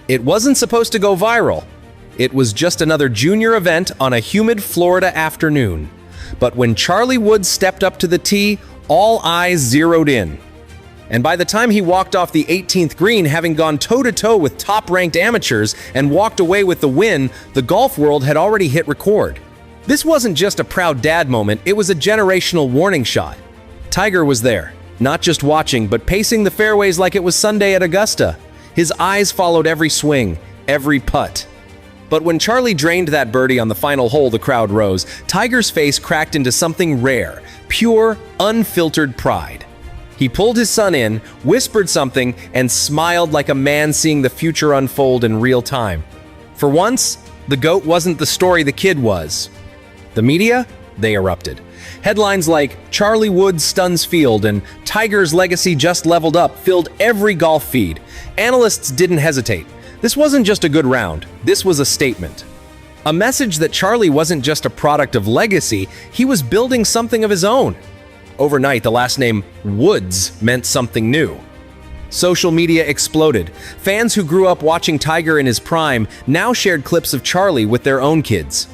It wasn't supposed to go viral. It was just another junior event on a humid Florida afternoon. But when Charlie Woods stepped up to the tee, all eyes zeroed in. And by the time he walked off the 18th green, having gone toe-to-toe with top-ranked amateurs and walked away with the win, the golf world had already hit record. This wasn't just a proud dad moment, it was a generational warning shot. Tiger was there, not just watching, but pacing the fairways like it was Sunday at Augusta. His eyes followed every swing, every putt. But when Charlie drained that birdie on the final hole, the crowd rose. Tiger's face cracked into something rare, pure, unfiltered pride. He pulled his son in, whispered something, and smiled like a man seeing the future unfold in real time. For once, the GOAT wasn't the story the kid was. The media? They erupted. Headlines like "Charlie Woods stuns field" and "Tiger's legacy just leveled up" filled every golf feed. Analysts didn't hesitate. This wasn't just a good round, this was a statement. A message that Charlie wasn't just a product of legacy, he was building something of his own. Overnight, the last name Woods meant something new. Social media exploded. Fans who grew up watching Tiger in his prime now shared clips of Charlie with their own kids.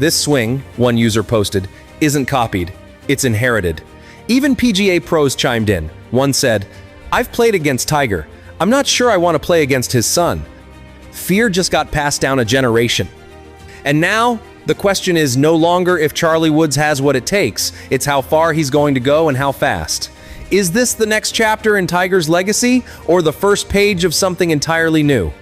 "This swing," one user posted, "isn't copied, it's inherited." Even PGA pros chimed in. One said, "I've played against Tiger. I'm not sure I want to play against his son." Fear just got passed down a generation. And now, the question is no longer if Charlie Woods has what it takes, it's how far he's going to go and how fast. Is this the next chapter in Tiger's legacy, or the first page of something entirely new?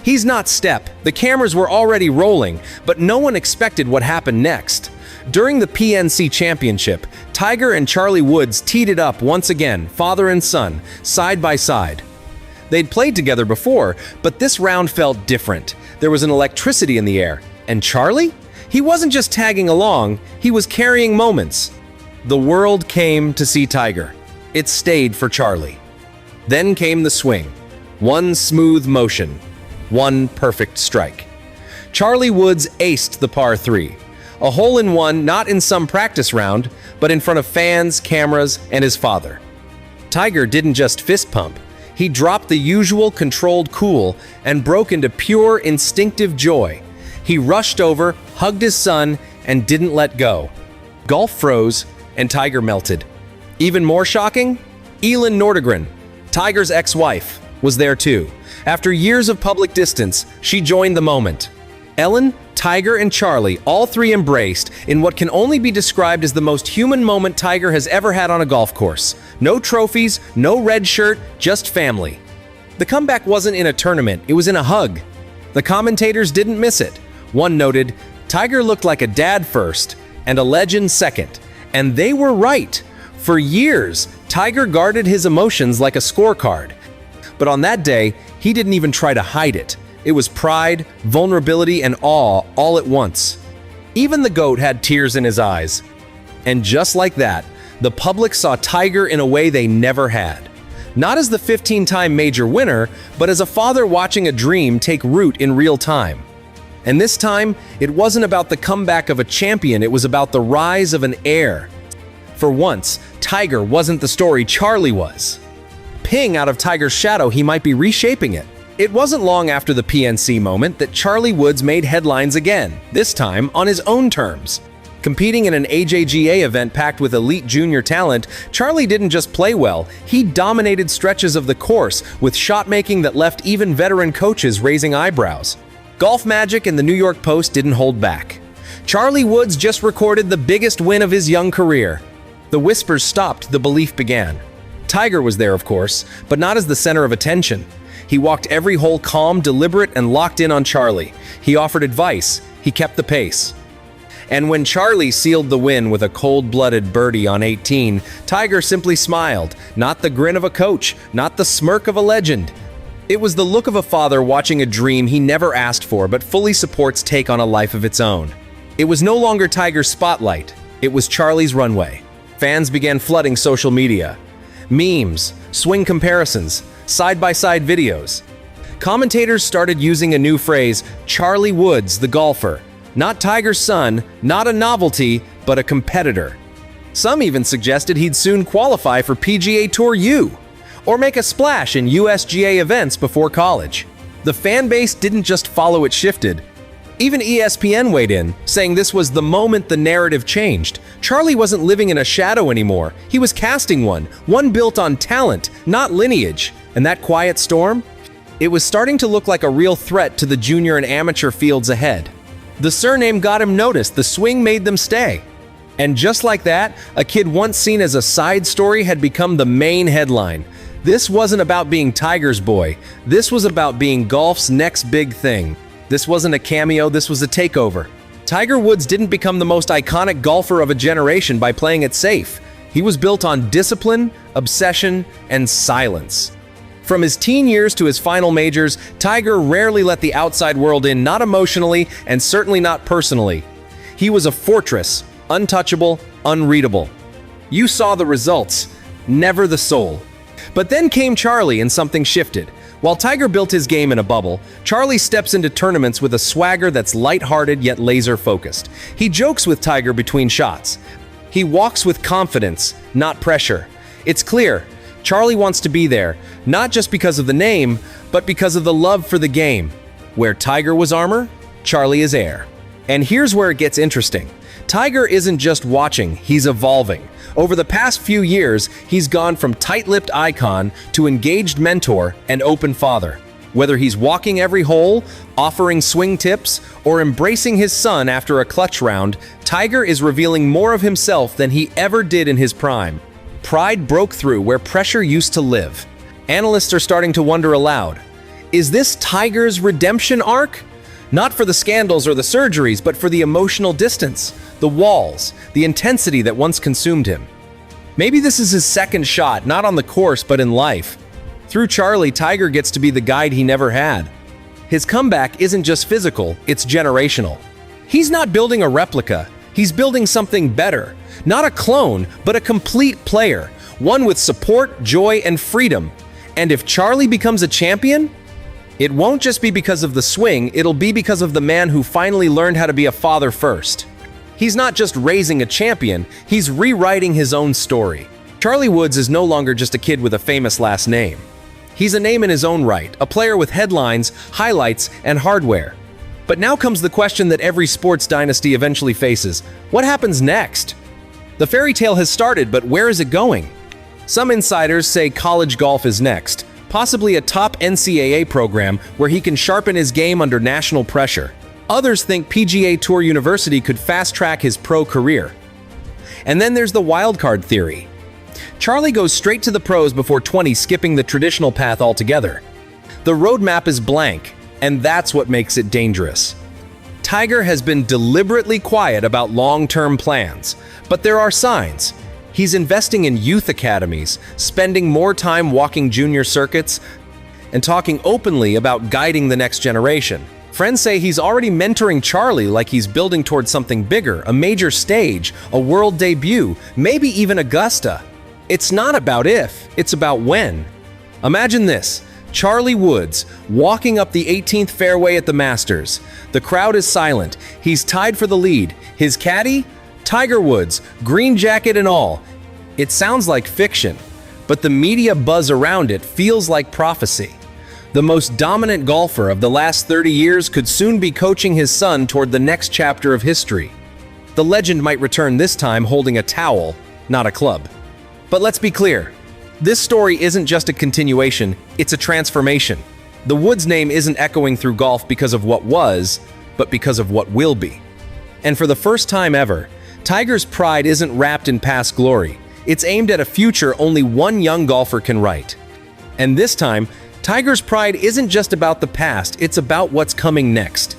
He's not step. The cameras were already rolling, but no one expected what happened next. During the PNC Championship, Tiger and Charlie Woods teed it up once again, father and son, side by side. They'd played together before, but this round felt different. There was an electricity in the air. And Charlie? He wasn't just tagging along, he was carrying moments. The world came to see Tiger. It stayed for Charlie. Then came the swing. One smooth motion. One perfect strike. Charlie Woods aced the par 3. A hole-in-one not in some practice round, but in front of fans, cameras, and his father. Tiger didn't just fist pump. He dropped the usual controlled cool and broke into pure instinctive joy. He rushed over, hugged his son, and didn't let go. Golf froze, and Tiger melted. Even more shocking? Elin Nordegren, Tiger's ex-wife, was there too. After years of public distance, she joined the moment. Ellen, Tiger, and Charlie, all three embraced in what can only be described as the most human moment Tiger has ever had on a golf course. No trophies, no red shirt, just family. The comeback wasn't in a tournament, it was in a hug. The commentators didn't miss it. One noted, "Tiger looked like a dad first, and a legend second." And they were right. For years, Tiger guarded his emotions like a scorecard. But on that day, he didn't even try to hide it. It was pride, vulnerability, and awe all at once. Even the GOAT had tears in his eyes. And just like that, the public saw Tiger in a way they never had. Not as the 15-time major winner, but as a father watching a dream take root in real time. And this time, it wasn't about the comeback of a champion, it was about the rise of an heir. For once, Tiger wasn't the story Charlie was. Ping out of Tiger's shadow, he might be reshaping it. It wasn't long after the PNC moment that Charlie Woods made headlines again, this time on his own terms. Competing in an AJGA event packed with elite junior talent, Charlie didn't just play well, he dominated stretches of the course with shot-making that left even veteran coaches raising eyebrows. Golf Magic and the New York Post didn't hold back. Charlie Woods just recorded the biggest win of his young career. The whispers stopped, the belief began. Tiger was there, of course, but not as the center of attention. He walked every hole calm, deliberate, and locked in on Charlie. He offered advice. He kept the pace. And when Charlie sealed the win with a cold-blooded birdie on 18, Tiger simply smiled. Not the grin of a coach, not the smirk of a legend. It was the look of a father watching a dream he never asked for but fully supports take on a life of its own. It was no longer Tiger's spotlight. It was Charlie's runway. Fans began flooding social media. Memes, swing comparisons, side-by-side videos. Commentators started using a new phrase, Charlie Woods, the golfer. Not Tiger's son, not a novelty, but a competitor. Some even suggested he'd soon qualify for PGA Tour U, or make a splash in USGA events before college. The fan base didn't just follow, it shifted. Even ESPN weighed in, saying this was the moment the narrative changed. Charlie wasn't living in a shadow anymore. He was casting one built on talent, not lineage. And that quiet storm? It was starting to look like a real threat to the junior and amateur fields ahead. The surname got him noticed, the swing made them stay. And just like that, a kid once seen as a side story had become the main headline. This wasn't about being Tiger's boy. This was about being golf's next big thing. This wasn't a cameo, this was a takeover. Tiger Woods didn't become the most iconic golfer of a generation by playing it safe. He was built on discipline, obsession, and silence. From his teen years to his final majors, Tiger rarely let the outside world in, not emotionally and certainly not personally. He was a fortress, untouchable, unreadable. You saw the results, never the soul. But then came Charlie and something shifted. While Tiger built his game in a bubble, Charlie steps into tournaments with a swagger that's lighthearted yet laser-focused. He jokes with Tiger between shots. He walks with confidence, not pressure. It's clear, Charlie wants to be there, not just because of the name, but because of the love for the game. Where Tiger was armor, Charlie is air. And here's where it gets interesting. Tiger isn't just watching, he's evolving. Over the past few years, he's gone from tight-lipped icon to engaged mentor and open father. Whether he's walking every hole, offering swing tips, or embracing his son after a clutch round, Tiger is revealing more of himself than he ever did in his prime. Pride broke through where pressure used to live. Analysts are starting to wonder aloud, is this Tiger's redemption arc? Not for the scandals or the surgeries, but for the emotional distance, the walls, the intensity that once consumed him. Maybe this is his second shot, not on the course, but in life. Through Charlie, Tiger gets to be the guide he never had. His comeback isn't just physical, it's generational. He's not building a replica, he's building something better. Not a clone, but a complete player, one with support, joy, and freedom. And if Charlie becomes a champion, it won't just be because of the swing, it'll be because of the man who finally learned how to be a father first. He's not just raising a champion, he's rewriting his own story. Charlie Woods is no longer just a kid with a famous last name. He's a name in his own right, a player with headlines, highlights, and hardware. But now comes the question that every sports dynasty eventually faces. What happens next? The fairy tale has started, but where is it going? Some insiders say college golf is next, possibly a top NCAA program where he can sharpen his game under national pressure. Others think PGA Tour University could fast-track his pro career. And then there's the wildcard theory. Charlie goes straight to the pros before 20, skipping the traditional path altogether. The roadmap is blank, and that's what makes it dangerous. Tiger has been deliberately quiet about long-term plans, but there are signs. He's investing in youth academies, spending more time walking junior circuits, and talking openly about guiding the next generation. Friends say he's already mentoring Charlie like he's building towards something bigger, a major stage, a world debut, maybe even Augusta. It's not about if, it's about when. Imagine this, Charlie Woods walking up the 18th fairway at the Masters. The crowd is silent. He's tied for the lead. His caddy? Tiger Woods, green jacket and all. It sounds like fiction, but the media buzz around it feels like prophecy. The most dominant golfer of the last 30 years could soon be coaching his son toward the next chapter of history. The legend might return this time holding a towel, not a club. But let's be clear, this story isn't just a continuation, it's a transformation. The Woods name isn't echoing through golf because of what was, but because of what will be. And for the first time ever, Tiger's pride isn't wrapped in past glory. It's aimed at a future only one young golfer can write. And this time, Tiger's pride isn't just about the past, it's about what's coming next.